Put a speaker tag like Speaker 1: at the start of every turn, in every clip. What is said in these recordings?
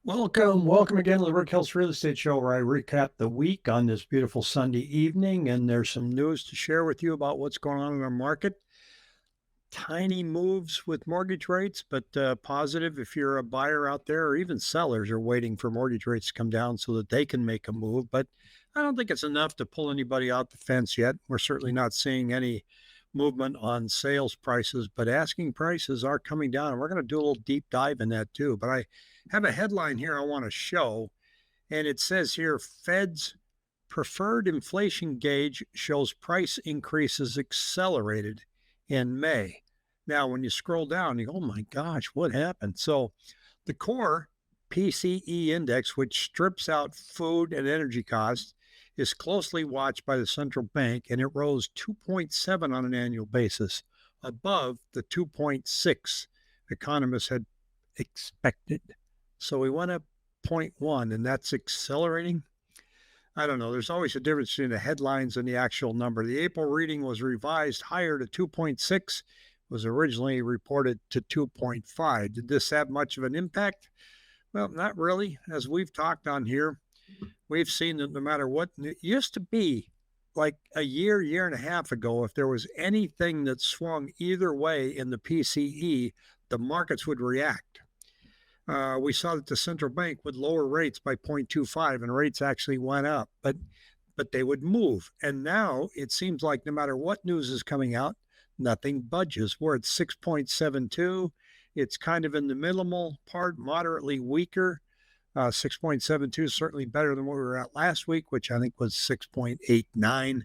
Speaker 1: Welcome again to the Rick Hills Real Estate Show, where I recap the week on this beautiful Sunday evening. And there's some news to share with you about what's going on in our market. Tiny moves with mortgage rates, but positive if you're a buyer out there, or even sellers are waiting for mortgage rates to come down so that they can make a move. But I don't think it's enough to pull anybody out the fence yet. We're certainly not seeing any movement on sales prices, but asking prices are coming down. And we're going to do a little deep dive in that too. But I have a headline here I want to show, and it says here, Fed's preferred inflation gauge shows price increases accelerated in May. Now, when you scroll down, you go, oh my gosh, what happened? So the core PCE index, which strips out food and energy costs, is closely watched by the central bank, and it rose 2.7 on an annual basis, above the 2.6 economists had expected. So we went up 0.1, and that's accelerating. I don't know. There's always a difference between the headlines and the actual number. The April reading was revised higher to 2.6, was originally reported to 2.5. Did this have much of an impact? Well, not really. As we've talked on here, we've seen that no matter what, it used to be like a year and a half ago, if there was anything that swung either way in the PCE, the markets would react. We saw that the central bank would lower rates by 0.25, and rates actually went up, but they would move. And now it seems like no matter what news is coming out, nothing budges. We're at 6.72. It's kind of in the minimal part, moderately weaker. 6.72 is certainly better than what we were at last week, which I think was 6.89.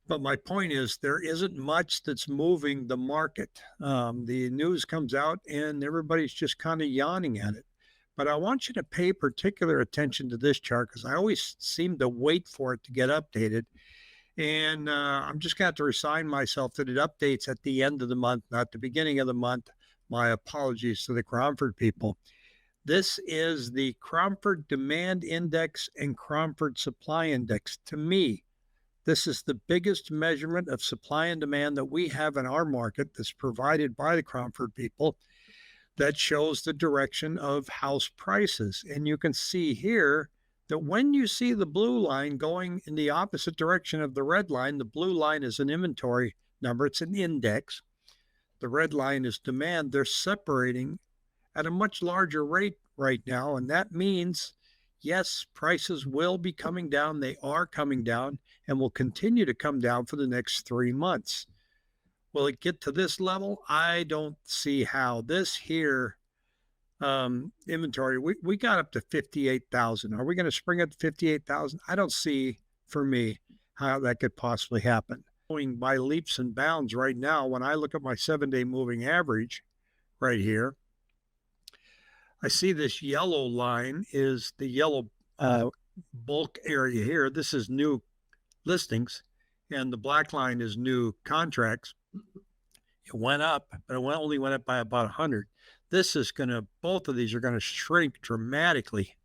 Speaker 1: But my point is, there isn't much that's moving the market. The news comes out and everybody's just kind of yawning at it. But I want you to pay particular attention to this chart, because I always seem to wait for it to get updated. And I'm just going to have to resign myself that it updates at the end of the month, not the beginning of the month. My apologies to the Cromford people. This is the Cromford Demand Index and Cromford Supply Index. To me, this is the biggest measurement of supply and demand that we have in our market that's provided by the Cromford people, that shows the direction of house prices. And you can see here that when you see the blue line going in the opposite direction of the red line, the blue line is an inventory number, it's an index. The red line is demand. They're separating at a much larger rate right now. And that means, yes, prices will be coming down. They are coming down and will continue to come down for the next 3 months. Will it get to this level? I don't see how. This here inventory, we got up to 58,000. Are we going to spring at 58,000? I don't see, for me, how that could possibly happen. Going by leaps and bounds right now, when I look at my 7-day moving average right here, I see this yellow line is the yellow bulk area here. This is new listings, and the black line is new contracts. It went up, but it only went up by about 100. This is going to, both of these are going to shrink dramatically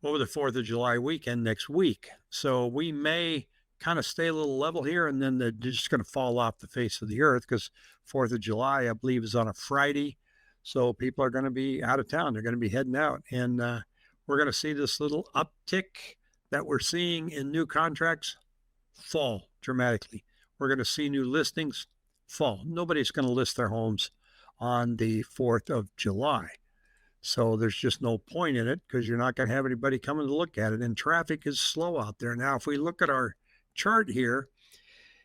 Speaker 1: over the 4th of July weekend next week. So we may kind of stay a little level here, and then they're just going to fall off the face of the earth, because 4th of July, I believe, is on a Friday. So people are going to be out of town. They're going to be heading out. And we're going to see this little uptick that we're seeing in new contracts fall dramatically. We're going to see new listings fall. Nobody's going to list their homes on the 4th of July. So there's just no point in it, because you're not going to have anybody coming to look at it. And traffic is slow out there. Now, if we look at our chart here,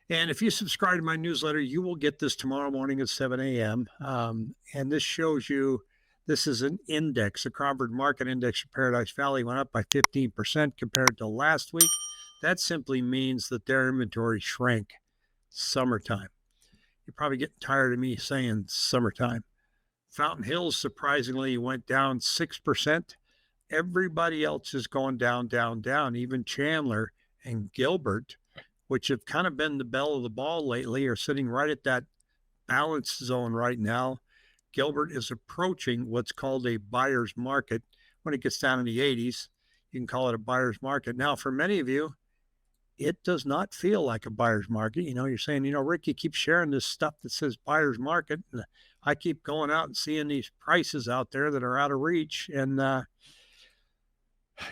Speaker 1: and if you subscribe to my newsletter, you will get this tomorrow morning at 7 a.m. And this shows you, this is an index. The Cromford Market Index for Paradise Valley went up by 15% compared to last week. That simply means that their inventory shrank. Summertime. You're probably getting tired of me saying summertime. Fountain Hills, surprisingly, went down 6%. Everybody else is going down, down, down. Even Chandler and Gilbert, which have kind of been the belle of the ball lately, are sitting right at that balance zone right now. Gilbert is approaching what's called a buyer's market. When it gets down in the 80s, you can call it a buyer's market. Now, for many of you, it does not feel like a buyer's market. You're saying, Rick, you keep sharing this stuff that says buyer's market. And I keep going out and seeing these prices out there that are out of reach. And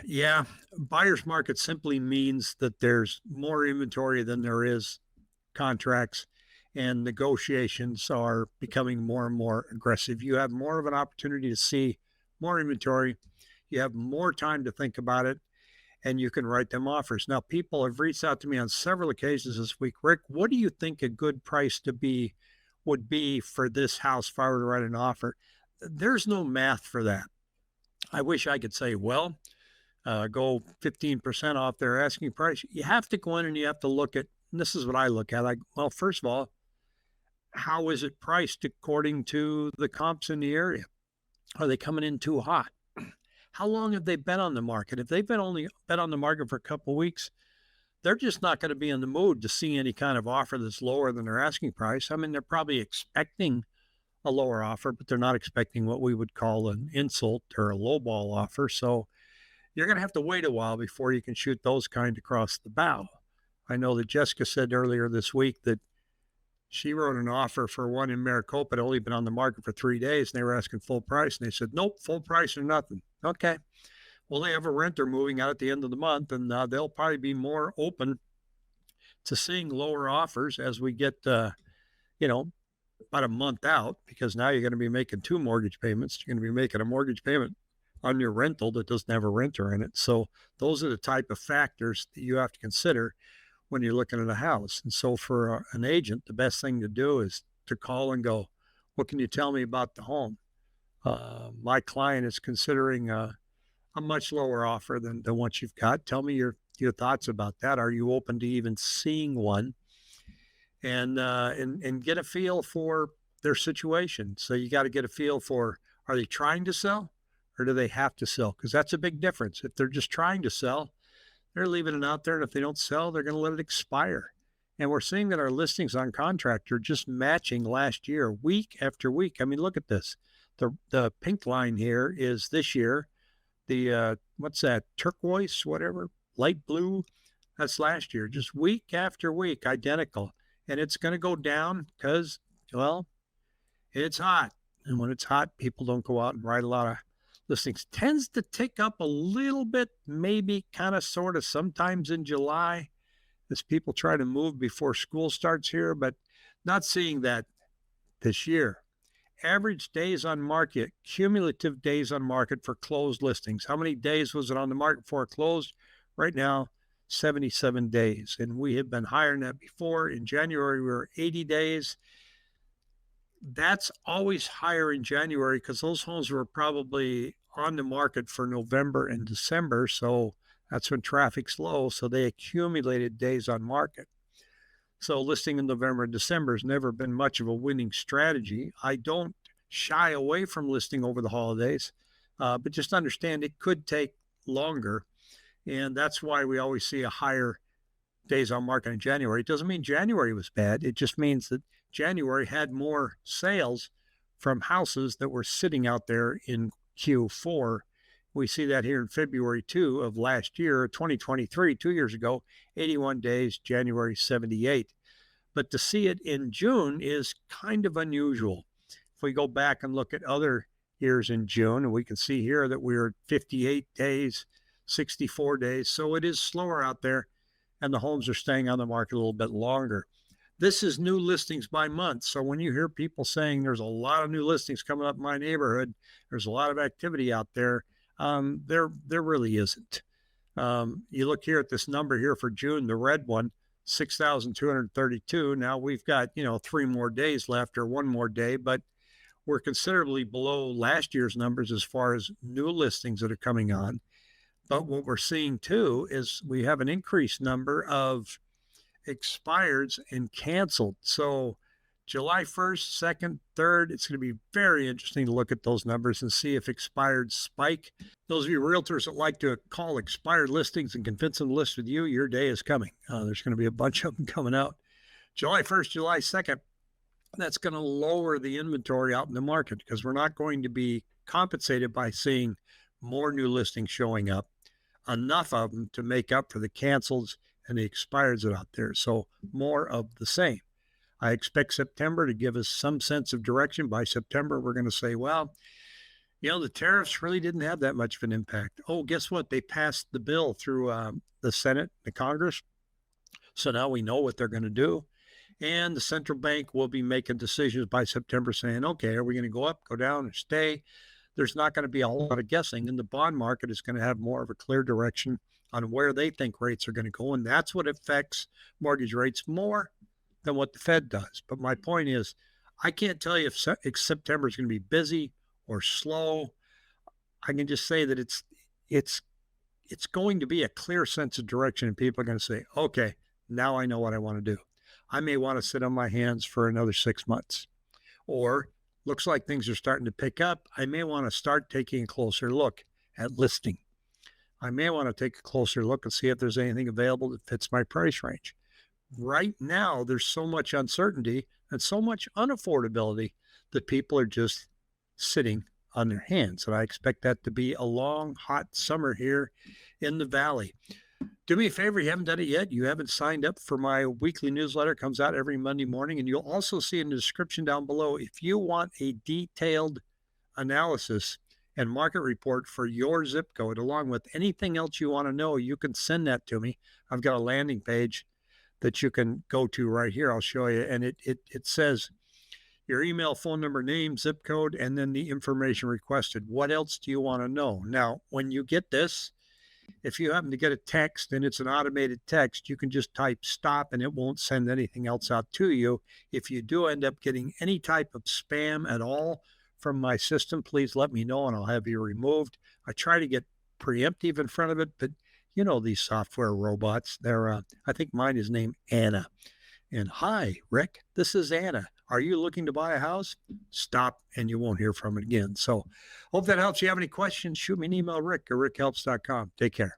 Speaker 1: yeah, buyer's market simply means that there's more inventory than there is contracts, and negotiations are becoming more and more aggressive. You have more of an opportunity to see more inventory. You have more time to think about it, and you can write them offers. Now, people have reached out to me on several occasions this week. Rick, what do you think a good price would be for this house if I were to write an offer? There's no math for that. I wish I could say, well, go 15% off their asking price. You have to go in and you have to look at, and this is what I look at. Well, first of all, how is it priced according to the comps in the area? Are they coming in too hot? How long have they been on the market? If they've only been on the market for a couple of weeks, they're just not going to be in the mood to see any kind of offer that's lower than their asking price. I mean, they're probably expecting a lower offer, but they're not expecting what we would call an insult or a lowball offer. So you're going to have to wait a while before you can shoot those kind across the bow. I know that Jessica said earlier this week that she wrote an offer for one in Maricopa. It had only been on the market for 3 days, and they were asking full price. And they said, nope, full price or nothing. Okay. Well, they have a renter moving out at the end of the month, and they'll probably be more open to seeing lower offers as we get, about a month out, because now you're going to be making 2 mortgage payments. You're going to be making a mortgage payment on your rental that doesn't have a renter in it. So those are the type of factors that you have to consider when you're looking at a house. And so for an agent, the best thing to do is to call and go, what can you tell me about the home? My client is considering a much lower offer than what you've got. Tell me your thoughts about that. Are you open to even seeing one? And get a feel for their situation. So you got to get a feel for, are they trying to sell or do they have to sell? Because that's a big difference. If they're just trying to sell, they're leaving it out there. And if they don't sell, they're going to let it expire. And we're seeing that our listings on contract are just matching last year, week after week. I mean, look at this. The pink line here is this year. The, what's that, turquoise, whatever, light blue, that's last year. Just week after week, identical. And it's going to go down because, well, it's hot. And when it's hot, people don't go out and write a lot of listings. Tends to tick up a little bit, maybe kind of sort of sometimes in July as people try to move before school starts here, but not seeing that this year. Average days on market, cumulative days on market for closed listings. How many days was it on the market before it closed? Right now, 77 days. And we have been higher than that before. In January, we were 80 days. That's always higher in January because those homes were probably on the market for November and December. So that's when traffic's low. So they accumulated days on market. So listing in November and December has never been much of a winning strategy. I don't shy away from listing over the holidays, but just understand it could take longer. And that's why we always see a higher days on market in January. It doesn't mean January was bad. It just means that January had more sales from houses that were sitting out there in Q4. We see that here in February, too, of last year, 2023, 2 years ago, 81 days, January 78. But to see it in June is kind of unusual. If we go back and look at other years in June, and we can see here that we were 58 days, 64 days. So it is slower out there, and the homes are staying on the market a little bit longer. This is new listings by month. So when you hear people saying there's a lot of new listings coming up in my neighborhood, there's a lot of activity out there, there really isn't. You look here at this number here for June, the red one, 6,232. Now we've got, 3 more days left or 1 more day, but we're considerably below last year's numbers as far as new listings that are coming on. But what we're seeing too is we have an increased number of expireds and canceled. So July 1st, 2nd, 3rd, it's going to be very interesting to look at those numbers and see if expired spike. Those of you realtors that like to call expired listings and convince them to list with you, your day is coming. There's going to be a bunch of them coming out. July 1st, July 2nd, that's going to lower the inventory out in the market because we're not going to be compensated by seeing more new listings showing up, enough of them to make up for the cancels and the expireds are out there. So more of the same. I expect September to give us some sense of direction. By September, we're going to say, well, the tariffs really didn't have that much of an impact. Oh, guess what? They passed the bill through the Senate, the Congress. So now we know what they're going to do. And the central bank will be making decisions by September saying, okay, are we going to go up, go down, or stay? There's not going to be a whole lot of guessing. And the bond market is going to have more of a clear direction on where they think rates are going to go. And that's what affects mortgage rates more than what the Fed does. But my point is, I can't tell you if September is going to be busy or slow. I can just say that it's going to be a clear sense of direction, and people are going to say, okay, now I know what I want to do. I may want to sit on my hands for another 6 months. Or looks like things are starting to pick up. I may want to start taking a closer look at listing. I may want to take a closer look and see if there's anything available that fits my price range. Right now, there's so much uncertainty and so much unaffordability that people are just sitting on their hands. And I expect that to be a long, hot summer here in the Valley. Do me a favor, you haven't done it yet. You haven't signed up for my weekly newsletter. It comes out every Monday morning. And you'll also see in the description down below, if you want a detailed analysis and market report for your zip code, along with anything else you want to know, you can send that to me. I've got a landing page that you can go to right here. I'll show you. And it says your email, phone number, name, zip code, and then the information requested. What else do you want to know? Now, when you get this, if you happen to get a text and it's an automated text, you can just type stop and it won't send anything else out to you. If you do end up getting any type of spam at all from my system, please let me know and I'll have you removed. I try to get preemptive in front of it, but these software robots, I think mine is named Anna. And hi, Rick, this is Anna. Are you looking to buy a house? Stop, and you won't hear from it again. So hope that helps. If you have any questions, shoot me an email, Rick at rickhelps.com. Take care.